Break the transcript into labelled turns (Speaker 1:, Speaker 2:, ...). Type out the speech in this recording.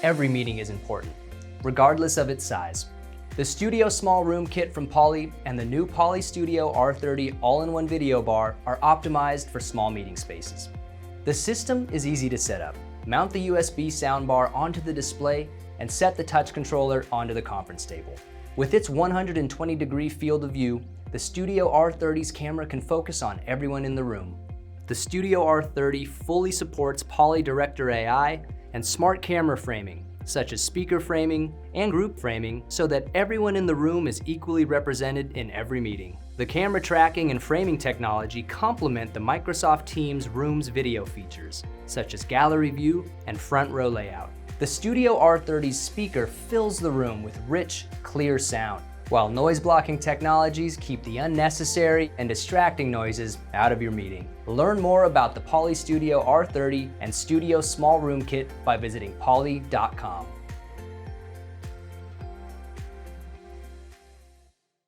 Speaker 1: Every meeting is important, regardless of its size. The Studio Small Room Kit from Poly and the new Poly Studio R30 all-in-one video bar are optimized for small meeting spaces. The system is easy to set up. Mount the USB soundbar onto the display and set the touch controller onto the conference table. With its 120-degree field of view, the Studio R30's camera can focus on everyone in the room. The Studio R30 fully supports Poly Director AI and smart camera framing, such as speaker framing and group framing, so that everyone in the room is equally represented in every meeting. The camera tracking and framing technology complement the Microsoft Teams Rooms video features, such as gallery view and front row layout. The Studio R30's speaker fills the room with rich, clear sound, while noise-blocking technologies keep the unnecessary and distracting noises out of your meeting. Learn more about the Poly Studio R30 and Studio Small Room Kit by visiting poly.com.